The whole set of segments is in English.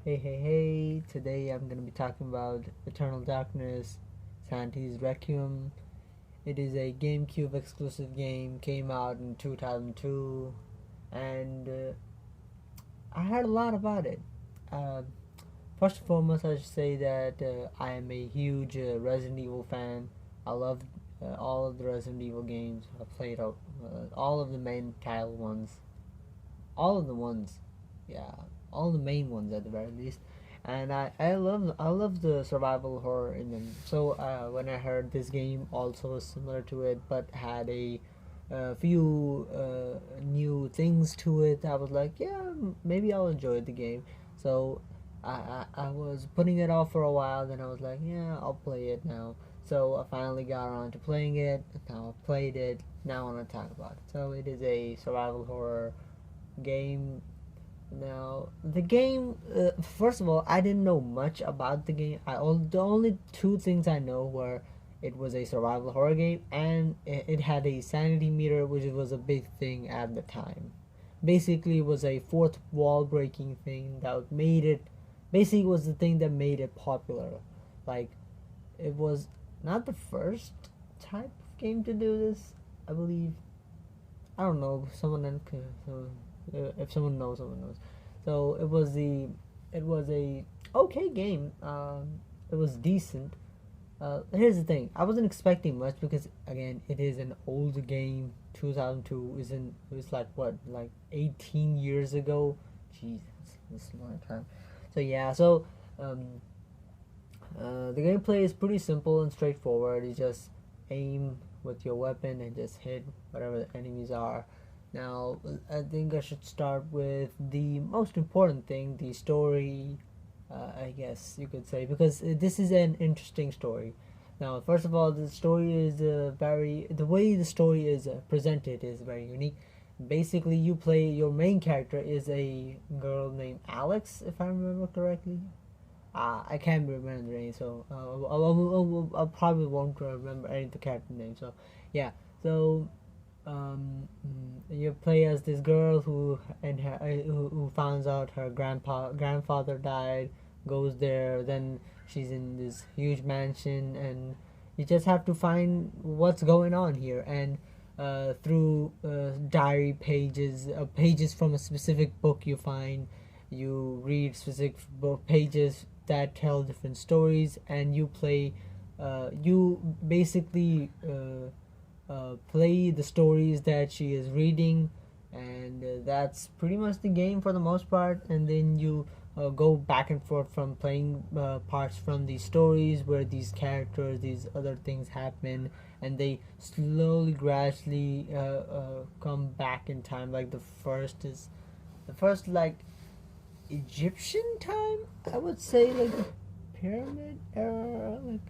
Hey, today I'm gonna be talking about Eternal Darkness, Sanity's Requiem. It is a GameCube exclusive game, came out in 2002, and I heard a lot about it. Uh, First and foremost, I should say that I am a huge Resident Evil fan. I love all of the Resident Evil games. I played all of the main title ones, all of the ones, yeah, all the main ones at the very least. And I love the survival horror in them. So when I heard this game also was similar to it, but had a few new things to it, I was like, yeah, maybe I'll enjoy the game. So I was putting it off for a while. Then I was like, yeah, I'll play it now. So I finally got around to playing it. Now I've played it. Now I want to talk about it. So it is a survival horror game. Now the game, first of all, I didn't know much about the game. The only two things I know were it was a survival horror game and it had a sanity meter, which was a big thing at the time. Basically, it was a fourth wall breaking thing that made it. Basically, was the thing that made it popular. Like, it was not the first type of game to do this. I believe. I don't know. If someone knows, someone knows. So it was a okay game. It was decent. Here's the thing. I wasn't expecting much because again, it is an old game. 2002 isn't. It was like what, like 18 years ago. Jeez, that's a long time. So yeah. Um, the gameplay is pretty simple and straightforward. You just aim with your weapon and just hit whatever the enemies are. Now, I think I should start with the most important thing, the story, I guess you could say, because this is an interesting story. Now, first of all, the story is the way the story is presented is very unique. Basically, your main character is a girl named Alex, if I remember correctly. I can't remember the name, so I probably won't remember any of the character names. So, yeah. So, you play as this girl who finds out her grandfather died, goes there. Then she's in this huge mansion, and you just have to find what's going on here. And through diary pages, pages from a specific book you read specific book pages that tell different stories, and you play. You basically play the stories that she is reading, and that's pretty much the game for the most part. And then you go back and forth from playing parts from these stories where these characters, these other things happen, and they slowly, gradually come back in time. Like the first like Egyptian time, I would say, like the pyramid era, like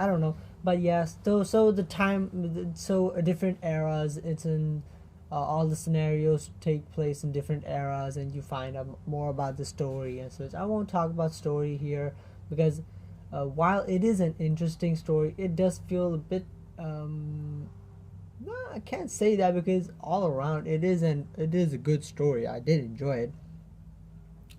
I don't know, but yes. So the time, so different eras. It's in all the scenarios take place in different eras, and you find out more about the story and such. I won't talk about story here because while it is an interesting story, it does feel a bit. No, I can't say that because all around it is a good story. I did enjoy it.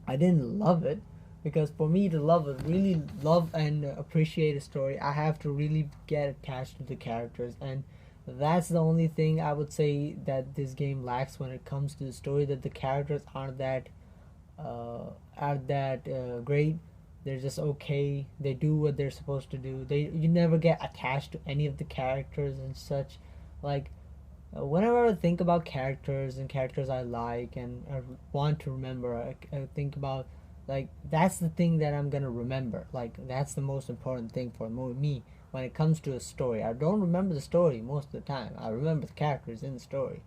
I didn't love it because for me to really love and appreciate a story, I have to really get attached to the characters, and that's the only thing I would say that this game lacks when it comes to the story. That the characters aren't that great. They're just okay. They do what they're supposed to do. You never get attached to any of the characters and such. Like whenever I think about characters and characters I like and I want to remember, I think about like that's the thing that I'm gonna remember. Like that's the most important thing for me when it comes to a story. I don't remember the story most of the time. I remember the characters in the story.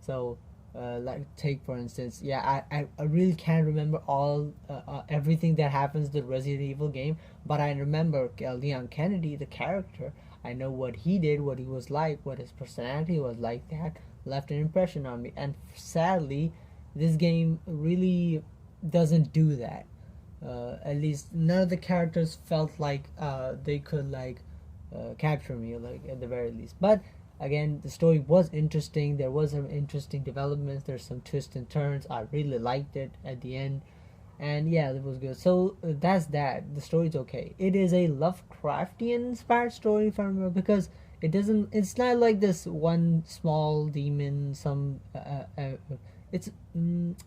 So, like take for instance, yeah, I really can't remember all everything that happens in the Resident Evil game, but I remember Leon Kennedy, the character. I know what he did, what he was like, what his personality was like. That left an impression on me. And sadly, this game really doesn't do that. At least none of the characters felt like they could like capture me, like at the very least. But again, the story was interesting. There was some interesting developments. There's some twists and turns. I really liked it at the end. And yeah, it was good. So that's that. The story's okay. It is a Lovecraftian inspired story, if I remember, because it doesn't. It's not like this one small demon. It's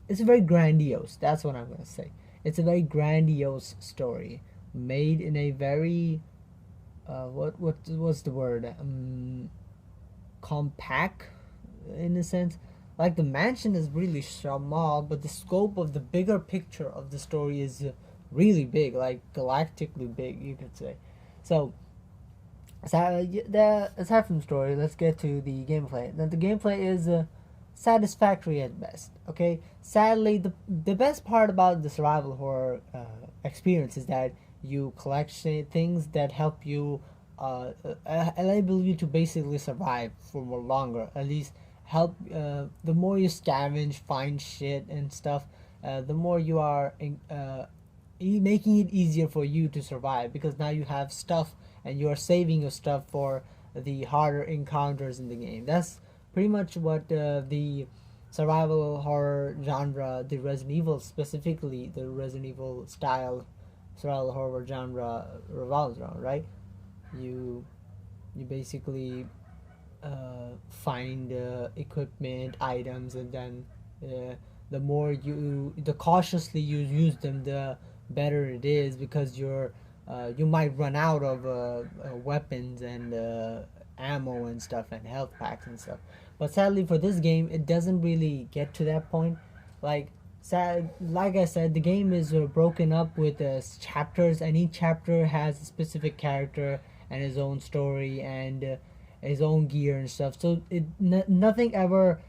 very grandiose. That's what I'm gonna say. It's a very grandiose story made in a very what was the word, compact, in a sense. Like the mansion is really small, but the scope of the bigger picture of the story is really big, like galactically big, you could say. So, aside from the story, let's get to the gameplay. Now, the gameplay is satisfactory at best. Okay, sadly, the best part about the survival horror experience is that you collect things that help you, enable you to basically survive for more longer. At least help. The more you scavenge, find shit and stuff, the more you are making it easier for you to survive, because now you have stuff and you are saving your stuff for the harder encounters in the game. That's pretty much what the survival horror genre, the Resident Evil, specifically the Resident Evil style survival horror genre, revolves around, right? You you basically find equipment, items, and then the more the cautiously you use them, the better it is, because you might run out of weapons and ammo and stuff and health packs and stuff. But sadly for this game, it doesn't really get to that point. Like like I said, the game is broken up with chapters, and each chapter has a specific character and his own story and his own gear and stuff. So nothing ever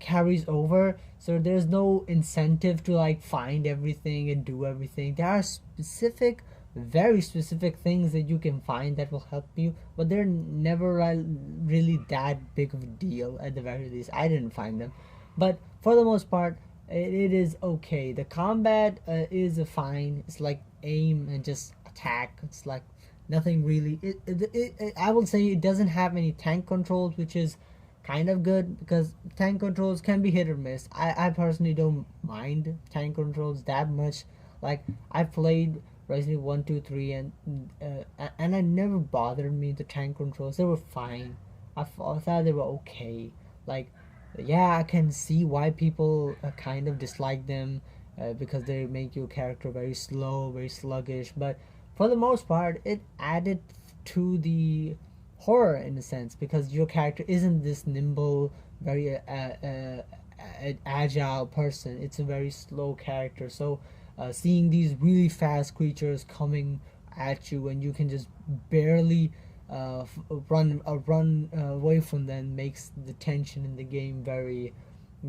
carries over. So there's no incentive to like find everything and do everything. There are specific, very specific things that you can find that will help you, but they're never really that big of a deal. At the very least, I didn't find them. But for the most part, it is okay. The combat is fine. It's like aim and just attack. It's like nothing really. I will say it doesn't have any tank controls, which is kind of good, because tank controls can be hit or miss. I personally don't mind tank controls that much. Like, I played Resident Evil 1, 2, 3, and I never bothered me. The tank controls, they were fine. I thought they were okay. Like, yeah, I can see why people kind of dislike them, because they make your character very slow, very sluggish. But for the most part, it added to the horror in a sense, because your character isn't this nimble, very agile person. It's a very slow character. So seeing these really fast creatures coming at you and you can just barely run away from them makes the tension in the game very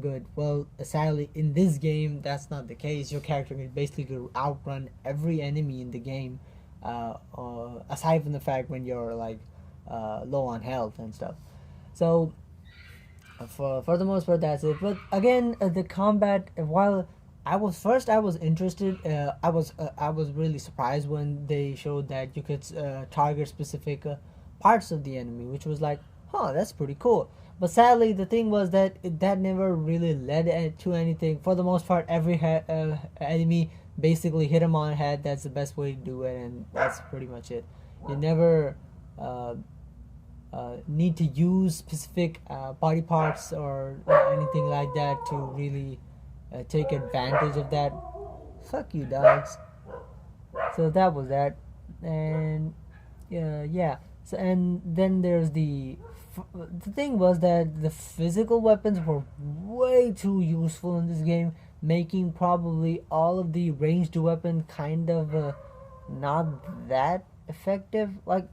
good. Well, sadly, in this game, that's not the case. Your character can basically outrun every enemy in the game, aside from the fact when you're like low on health and stuff. So for the most part, that's it. But again, the combat, while I was interested. I was really surprised when they showed that you could target specific parts of the enemy, which was like, huh, that's pretty cool. But sadly, the thing was that that never really led to anything. For the most part, every enemy basically hit him on the head. That's the best way to do it, and that's pretty much it. You never need to use specific body parts or anything like that to really take advantage of that. Fuck you, dogs. So that was that, and yeah. So, and then there's the thing was that the physical weapons were way too useful in this game, making probably all of the ranged weapon kind of not that effective. Like,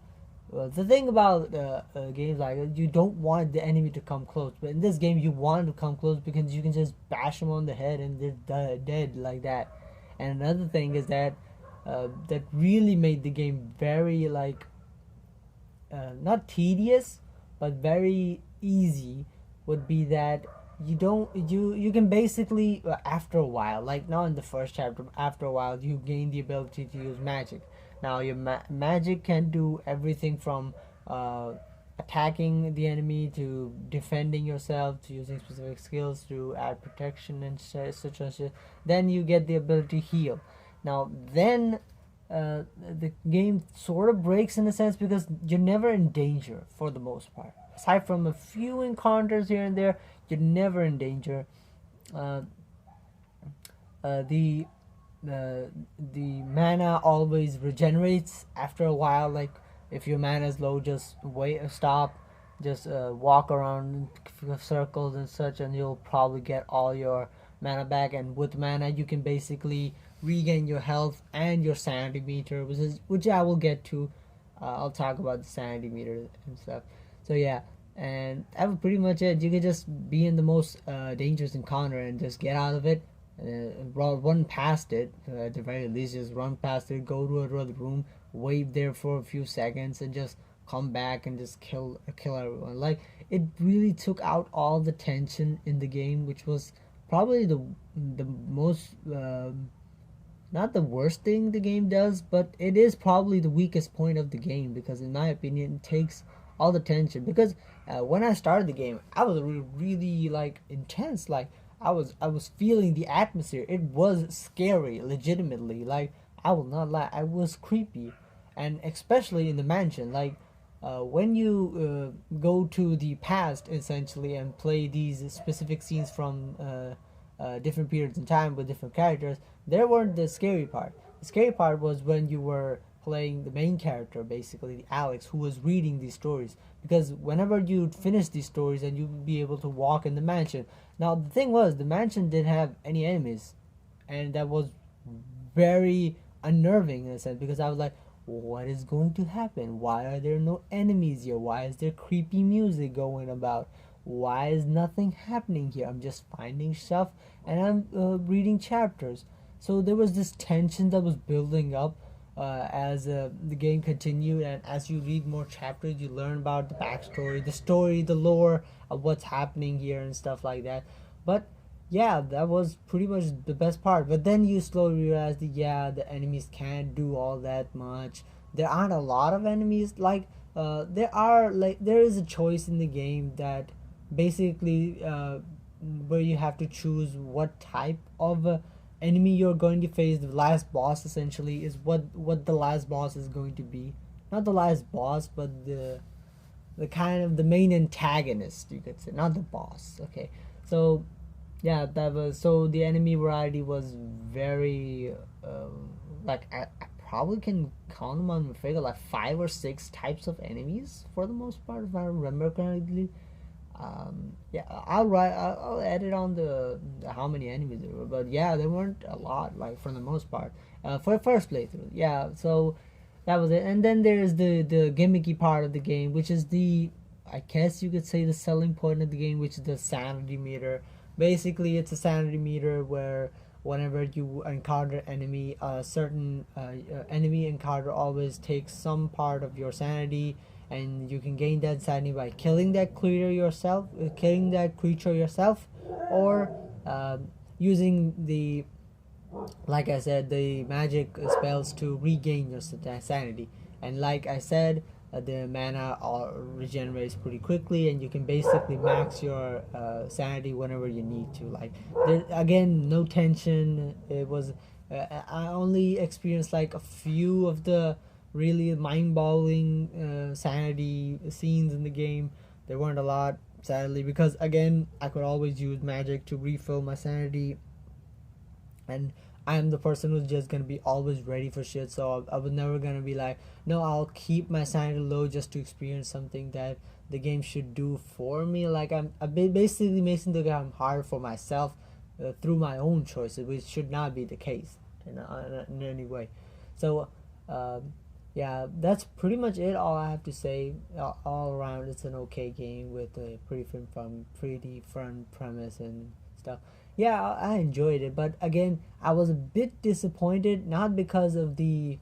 the thing about games like you don't want the enemy to come close, but in this game you want to come close because you can just bash them on the head and they're dead like that. And another thing is that that really made the game very like not tedious but very easy, would be that you can basically after a while, like not in the first chapter, after a while you gain the ability to use magic. Now your magic can do everything from attacking the enemy to defending yourself to using specific skills to add protection and such and such. Then you get the ability to heal. Now then, the game sort of breaks in a sense because you're never in danger for the most part. Aside from a few encounters here and there, you're never in danger. Uh, the the mana always regenerates after a while. Like if your mana is low, just stop, just walk around in circles and such, and you'll probably get all your mana back. And with mana, you can basically regain your health and your sanity meter, which I will get to. I'll talk about the sanity meter and stuff. So yeah, and that was pretty much it. You could just be in the most dangerous encounter and just get out of it. Run past it, at the very least, just run past it, go to another room, wait there for a few seconds, and just come back and just kill everyone. Like, it really took out all the tension in the game, which was probably the most not the worst thing the game does, but it is probably the weakest point of the game, because in my opinion it takes all the tension. Because when I started the game, I was really like intense. Like, I was feeling the atmosphere. It was scary, legitimately. Like, I will not lie, I was creepy. And especially in the mansion, like, when you go to the past essentially and play these specific scenes from different periods in time with different characters, there weren't the scary part. The scary part was when you were playing the main character, basically Alex, who was reading these stories. Because whenever you'd finish these stories, and you'd be able to walk in the mansion. Now the thing was, the mansion didn't have any enemies, and that was very unnerving in a sense, because I was like, what is going to happen? Why are there no enemies here? Why is there creepy music going about? Why is nothing happening here? I'm just finding stuff, and I'm reading chapters. So there was this tension that was building up as the game continued, and as you read more chapters, you learn about the backstory, the story, the lore of what's happening here and stuff like that. But yeah, that was pretty much the best part. But then you slowly realize that, yeah, the enemies can't do all that much. There aren't a lot of enemies. Like, there is a choice in the game that basically where you have to choose what type of enemy you're going to face. The last boss essentially is what the last boss is going to be. Not the last boss, but the kind of the main antagonist, you could say, not the boss. Okay, so yeah, that was, so the enemy variety was very like, I probably can count them on my finger, like 5 or 6 types of enemies for the most part, if I remember correctly. Yeah, I'll edit on the how many enemies there were, but yeah, there weren't a lot, like, for the most part, for the first playthrough. Yeah, so that was it. And then there's the gimmicky part of the game, which is the, I guess you could say, the selling point of the game, which is the sanity meter. Basically, it's a sanity meter where whenever you encounter enemy, a certain enemy encounter always takes some part of your sanity, and you can gain that sanity by killing that creature yourself, or using the, like I said, the magic spells to regain your sanity. And like I said, the mana regenerates pretty quickly, and you can basically max your sanity whenever you need to. Like, there, again, no tension. It was I only experienced like a few of the really mind-boggling sanity scenes in the game. There weren't a lot, sadly, because again, I could always use magic to refill my sanity, and I'm the person who's just gonna be always ready for shit. So I was never gonna be like, no, I'll keep my sanity low just to experience something that the game should do for me. Like, I'm basically making the game hard for myself through my own choices, which should not be the case in any way. So yeah, that's pretty much it. All I have to say. All around, it's an okay game with a pretty fun premise and stuff. Yeah, I enjoyed it, but again, I was a bit disappointed, not because of the,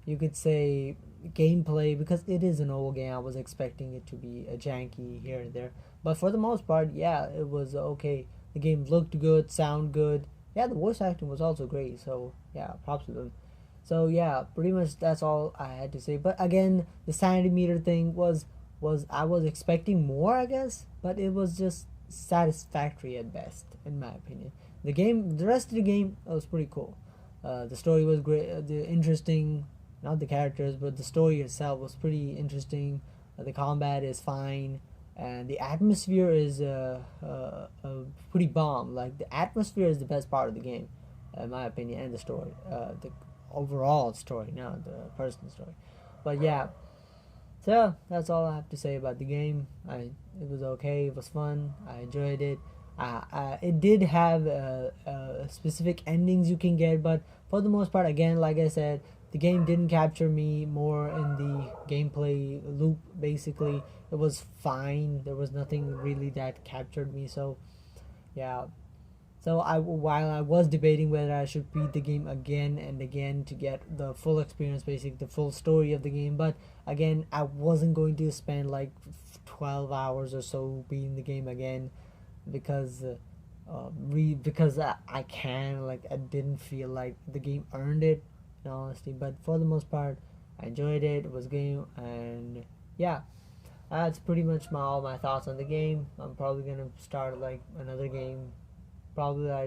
you could say, gameplay, because it is an old game. I was expecting it to be a janky here and there, but for the most part, yeah, it was okay. The game looked good, sound good. Yeah, the voice acting was also great. So yeah, props to them. So yeah, pretty much that's all I had to say. But again, the sanity meter thing was I was expecting more, I guess, but it was just satisfactory at best, in my opinion. The rest of the game was pretty cool. The story was great, the interesting, not the characters, but the story itself was pretty interesting. The combat is fine, and the atmosphere is pretty bomb. Like the atmosphere is the best part of the game, in my opinion, and the story, the overall story, not the personal story. But yeah, so that's all I have to say about the game. It was okay. It was fun. I enjoyed it. It did have specific endings you can get, but for the most part, again, like I said, the game didn't capture me more in the gameplay loop. Basically, it was fine. There was nothing really that captured me. So yeah. So while I was debating whether I should beat the game again and again to get the full experience, basically the full story of the game, but again, I wasn't going to spend like 12 hours or so beating the game again because because I can, like, I didn't feel like the game earned it, in honesty. But for the most part, I enjoyed it. It was a game, and yeah, that's pretty much all my thoughts on the game. I'm probably gonna start like another game, probably like